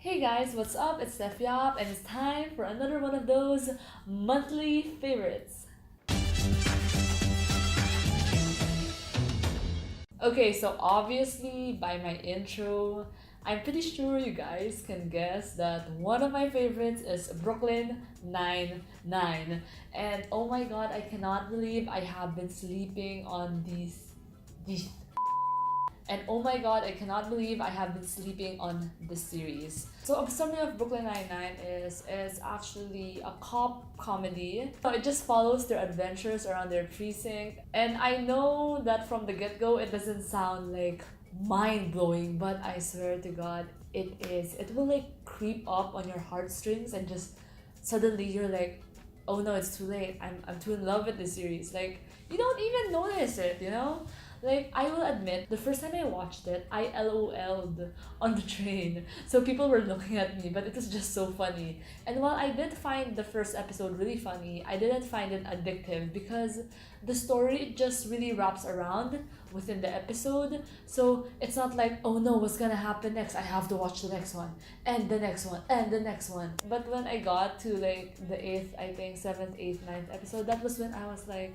Hey guys, what's up? It's Stephanie Yap, and it's time for another one of those monthly favorites. Okay, so obviously by my intro, I'm pretty sure you guys can guess that one of my favorites is Brooklyn Nine-Nine. And oh my god, I cannot believe I have been sleeping on these and oh my god, I cannot believe I have been sleeping on this series. So a summary of Brooklyn Nine-Nine is actually a cop comedy. So it just follows their adventures around their precinct. And I know that from the get-go it doesn't sound like mind-blowing, but I swear to god it is. It will like creep up on your heartstrings and just suddenly you're like, oh no, it's too late. I'm too in love with this series. Like you don't even notice it, you know? Like, I will admit, the first time I watched it, I LOL'd on the train. So people were looking at me, but it was just so funny. And while I did find the first episode really funny, I didn't find it addictive because the story just really wraps around within the episode. So it's not like, oh no, what's gonna happen next? I have to watch the next one, and the next one, and the next one. But when I got to like the eighth, I think, seventh, eighth, ninth episode, that was when I was like,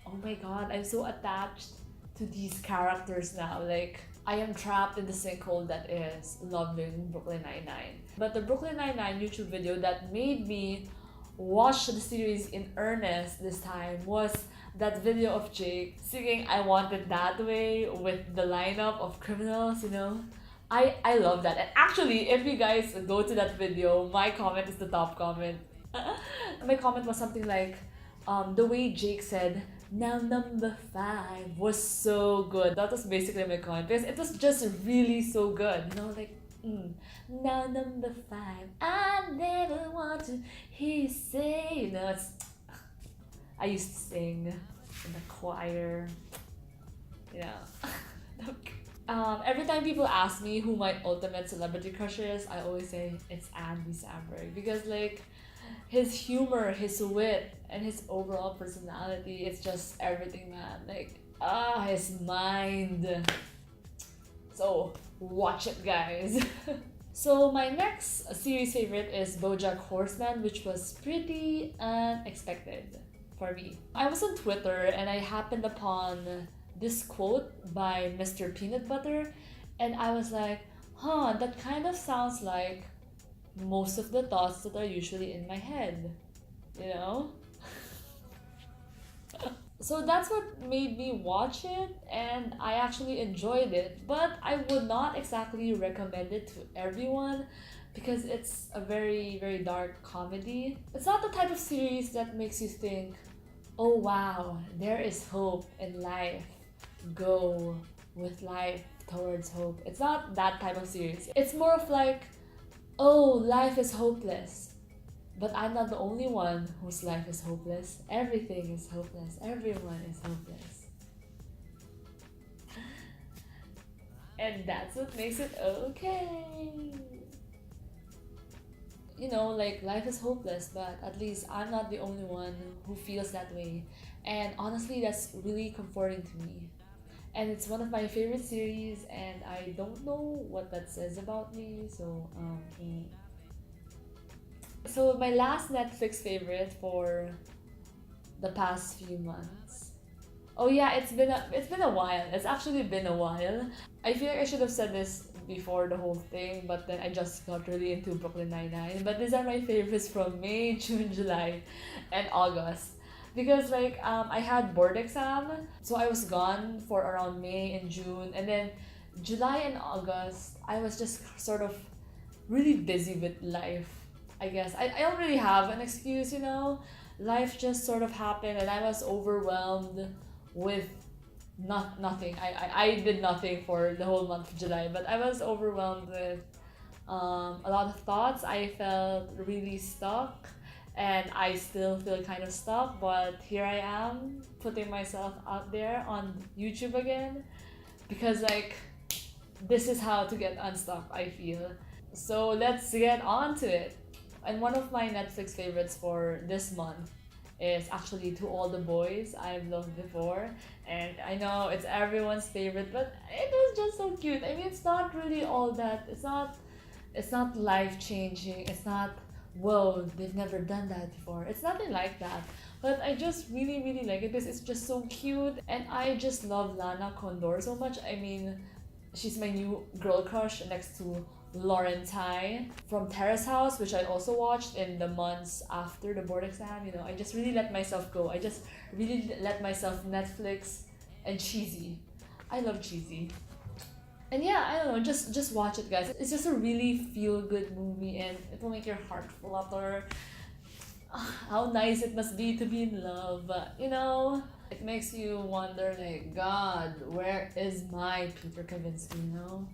oh my god, I'm so attached to these characters now. Like, I am trapped in the sinkhole that is loving Brooklyn Nine-Nine. But the Brooklyn Nine-Nine YouTube video that made me watch the series in earnest this time was that video of Jake singing I Want It That Way with the lineup of criminals, you know? I love that. And actually, if you guys go to that video, my comment is the top comment. My comment was something like, the way Jake said, now number 5 was so good. That was basically my comment because it was just really so good. You know, like, now number 5, I never want to hear you say. You know, it's. I used to sing in the choir. Yeah. Every time people ask me who my ultimate celebrity crush is, I always say it's Andy Samberg because like his humor, his wit, and his overall personality, it's just everything, man. Like, his mind. So, watch it, guys. So, my next series favorite is Bojack Horseman, which was pretty unexpected for me. I was on Twitter and I happened upon this quote by Mr. Peanut Butter, and I was like, huh, that kind of sounds like most of the thoughts that are usually in my head, you know? So that's what made me watch it, and I actually enjoyed it, but I would not exactly recommend it to everyone because it's a very, very dark comedy. It's not the type of series that makes you think, oh wow, there is hope in life. Go with life towards hope. It's not that type of series. It's more of like, oh, life is hopeless. But I'm not the only one whose life is hopeless. Everything is hopeless. Everyone is hopeless. And that's what makes it okay. You know, like life is hopeless, but at least I'm not the only one who feels that way. And honestly, that's really comforting to me. And it's one of my favorite series, and I don't know what that says about me, so So my last Netflix favorite for the past few months. Oh yeah, it's been a while. It's actually been a while. I feel like I should have said this before the whole thing, but then I just got really into Brooklyn Nine-Nine. But these are my favorites from May, June, July, and August. Because like I had board exam, so I was gone for around May and June, and then July and August I was just sort of really busy with life. I guess I don't really have an excuse, you know. Life just sort of happened, and I was overwhelmed with nothing. I did nothing for the whole month of July, but I was overwhelmed with a lot of thoughts. I felt really stuck, and I still feel kind of stuck, but here I am putting myself out there on YouTube again because, like, this is how to get unstuck, I feel. So let's get on to it. And one of my Netflix favorites for this month is actually To All the Boys I've Loved Before. And I know it's everyone's favorite, but it was just so cute. I mean, it's not really all that, it's not It's not life-changing. It's not, whoa, they've never done that before. It's nothing like that. But I just really, really like it because it's just so cute. And I just love Lana Condor so much. I mean, she's my new girl crush next to Lauren Tai from Terrace House, which I also watched in the months after the board exam. You know, I just really let myself go. I just really let myself Netflix and cheesy. I love cheesy. And yeah, I don't know, just watch it, guys. It's just a really feel good movie, and it will make your heart flutter. How nice it must be to be in love, you know? It makes you wonder, like, God, where is my Peter Kavinsky, you know?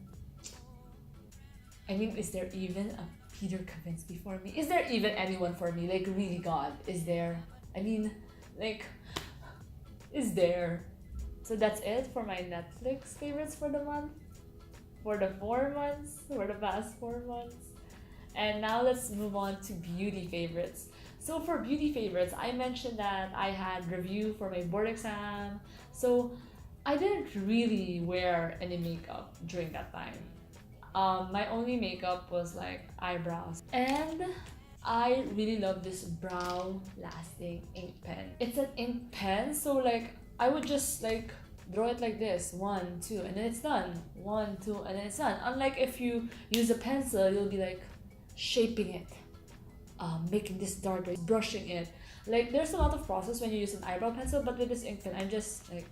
I mean, is there even a Peter Kavinsky for me? Is there even anyone for me? Like, really, God, is there? I mean, like, is there? So that's it for my Netflix favorites for the month. For the 4 months, for the past 4 months. And now let's move on to beauty favorites. So for beauty favorites, I mentioned that I had review for my board exam. So I didn't really wear any makeup during that time. My only makeup was like eyebrows. And I really love this brow lasting ink pen. It's an ink pen, so like I would just like draw it like this, 1, 2, and then it's done. 1, 2, and then it's done. Unlike if you use a pencil, you'll be like shaping it, making this darker, brushing it. Like there's a lot of process when you use an eyebrow pencil, but with this ink pen, I'm just like,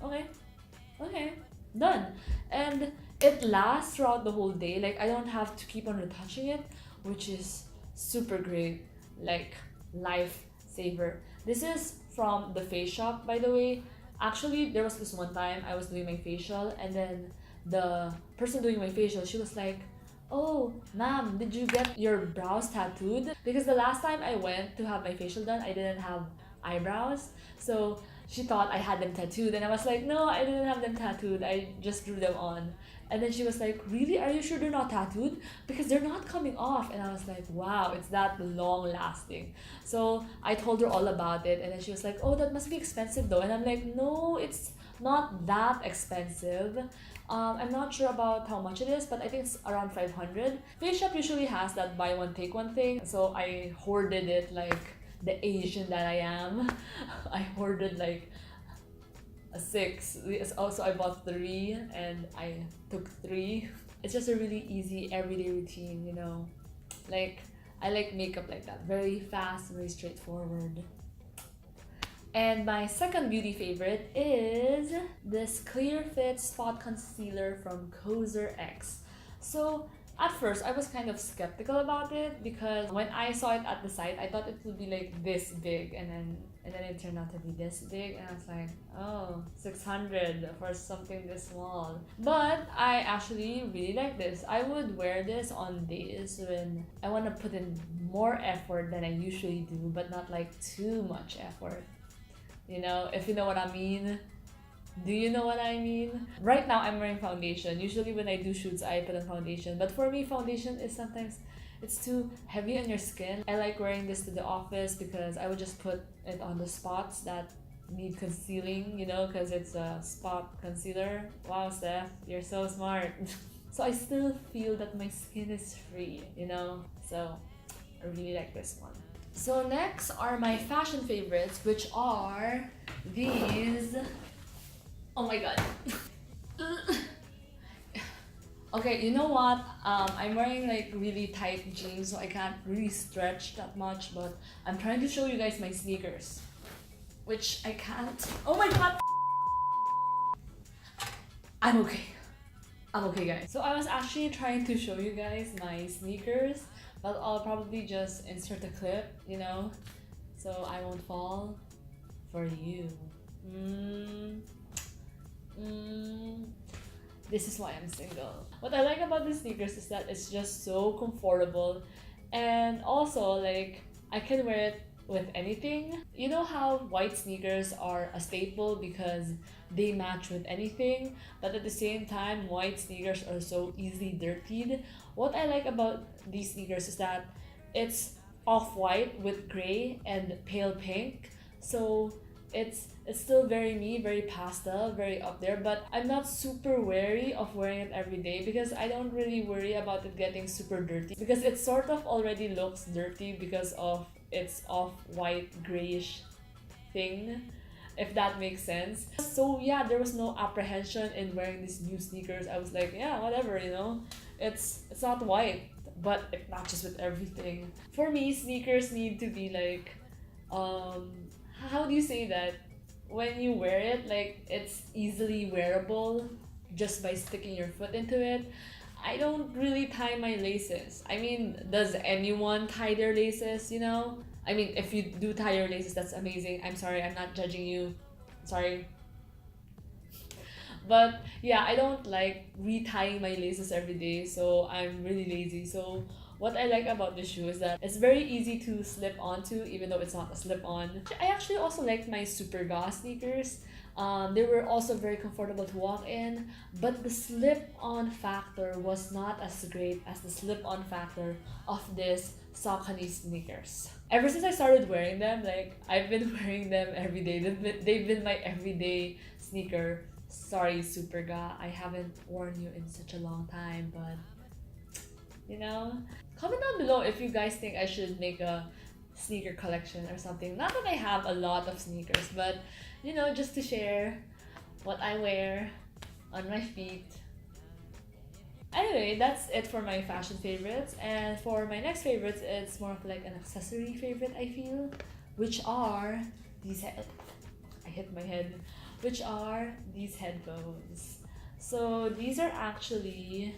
okay, done. And it lasts throughout the whole day. Like I don't have to keep on retouching it, which is super great. Like lifesaver. This is from the Face Shop, by the way. Actually, there was this one time I was doing my facial, and then the person doing my facial, she was like, "Oh, ma'am, did you get your brows tattooed?" Because the last time I went to have my facial done, I didn't have eyebrows. So she thought I had them tattooed, and I was like, "No, I didn't have them tattooed. I just drew them on." And then she was like, "Really? Are you sure they're not tattooed? Because they're not coming off." And I was like, "Wow, it's that long lasting." So I told her all about it, and then she was like, "Oh, that must be expensive though." And I'm like, "No, it's not that expensive." I'm not sure about how much it is, but I think it's around 500. Face Shop usually has that buy one take one thing, so I hoarded it like the Asian that I am. I hoarded like a 6. Also, I bought 3 and I took 3. It's just a really easy everyday routine, you know. Like I like makeup like that, very fast, very straightforward. And my second beauty favorite is this Clear Fit Spot Concealer from Cosrx. So at first, I was kind of skeptical about it because when I saw it at the site, I thought it would be like this big, and then it turned out to be this big, and I was like, oh, 600 for something this small. But I actually really like this. I would wear this on days when I want to put in more effort than I usually do, but not like too much effort. You know, if you know what I mean. Do you know what I mean? Right now, I'm wearing foundation. Usually when I do shoots, I put on foundation. But for me, foundation is sometimes, it's too heavy on your skin. I like wearing this to the office because I would just put it on the spots that need concealing, you know, because it's a spot concealer. Wow, Steph, you're so smart. So I still feel that my skin is free, you know? So I really like this one. So next are my fashion favorites, which are these. Oh my god. Okay, you know what? I'm wearing like really tight jeans, so I can't really stretch that much, but I'm trying to show you guys my sneakers, which I can't. Oh my god! I'm okay. I'm okay, guys. So I was actually trying to show you guys my sneakers, but I'll probably just insert a clip, you know, so I won't fall for you. This is why I'm single. What I like about these sneakers is that it's just so comfortable, and also like I can wear it with anything. You know how white sneakers are a staple because they match with anything, but at the same time white sneakers are so easily dirtied. What I like about these sneakers is that it's off-white with gray and pale pink, so it's still very me, very pastel, very up there, but I'm not super wary of wearing it every day because I don't really worry about it getting super dirty because it sort of already looks dirty because of its off-white grayish thing, if that makes sense. So yeah, there was no apprehension in wearing these new sneakers. I was like, yeah, whatever, you know. It's not white, but it matches with everything. For me, sneakers need to be like how do you say that? When you wear it, like it's easily wearable just by sticking your foot into it. I don't really tie my laces. I mean, does anyone tie their laces, you know? I mean, if you do tie your laces, that's amazing. I'm sorry, I'm not judging you. Sorry. But yeah, I don't like retying my laces every day, so I'm really lazy. So what I like about this shoe is that it's very easy to slip onto, even though it's not a slip-on. I actually also liked my Super Ga sneakers. They were also very comfortable to walk in, but the slip-on factor was not as great as the slip-on factor of this Saucony sneakers. Ever since I started wearing them, like I've been wearing them every day. They've been my everyday sneaker. Sorry, Super Ga, I haven't worn you in such a long time, but you know, comment down below if you guys think I should make a sneaker collection or something. Not that I have a lot of sneakers, but you know, just to share what I wear on my feet. Anyway, that's it for my fashion favorites. And for my next favorites, it's more of like an accessory favorite, I feel, which are these I hit my head. Which are these headphones. So these are actually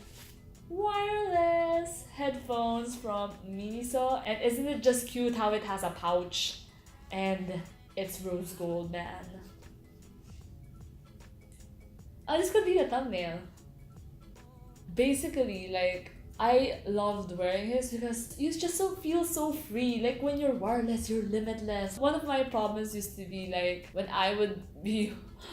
wireless headphones from Miniso, and isn't it just cute how it has a pouch and it's rose gold, man. Oh, this could be a thumbnail. Basically, like, I loved wearing this because you just feel so free. Like when you're wireless, you're limitless. One of my problems used to be like when I would be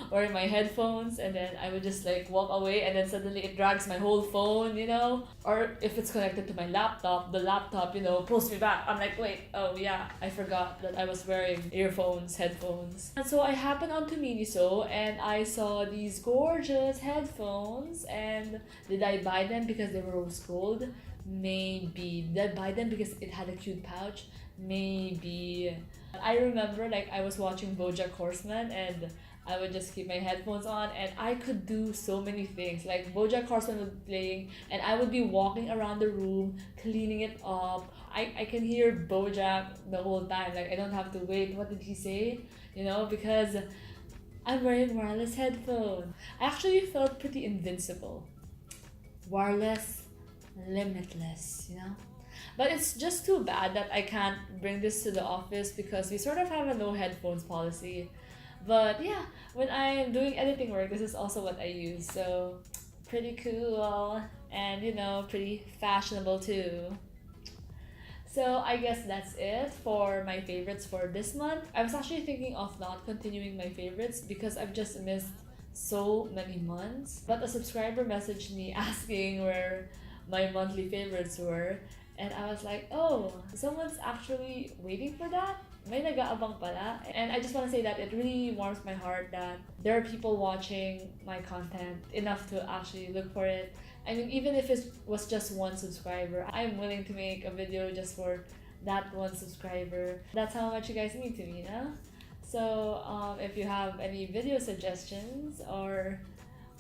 wearing my headphones and then I would just like walk away and then suddenly it drags my whole phone, you know? Or if it's connected to my laptop, the laptop, you know, pulls me back. I'm like, wait, oh yeah, I forgot that I was wearing earphones, headphones. And so I happened onto Miniso and I saw these gorgeous headphones, and did I buy them because they were rose gold? Maybe. Did I buy them because it had a cute pouch? Maybe. I remember like I was watching Bojack Horseman and I would just keep my headphones on and I could do so many things. Like Bojack Horseman was playing and I would be walking around the room, cleaning it up. I can hear Bojack the whole time. Like I don't have to wait, what did he say? You know, because I'm wearing wireless headphones. I actually felt pretty invincible. Wireless, limitless, you know? But it's just too bad that I can't bring this to the office because we sort of have a no headphones policy. But yeah, when I'm doing editing work, this is also what I use. So pretty cool and you know, pretty fashionable too. So I guess that's it for my favorites for this month. I was actually thinking of not continuing my favorites because I've just missed so many months. But a subscriber messaged me asking where my monthly favorites were. And I was like, oh, someone's actually waiting for that? May nag-aabang pala. And I just want to say that it really warms my heart that there are people watching my content enough to actually look for it. I mean, even if it was just one subscriber, I'm willing to make a video just for that one subscriber. That's how much you guys mean to me, no? So if you have any video suggestions or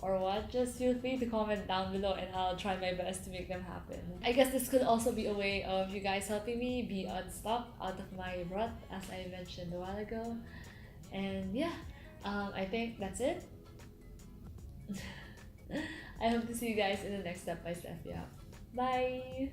what, just feel free to comment down below and I'll try my best to make them happen. I guess this could also be a way of you guys helping me be unstuck out of my rut, as I mentioned a while ago. And yeah, I think that's it. I hope to see you guys in the next step by Stephanie Yap. Bye!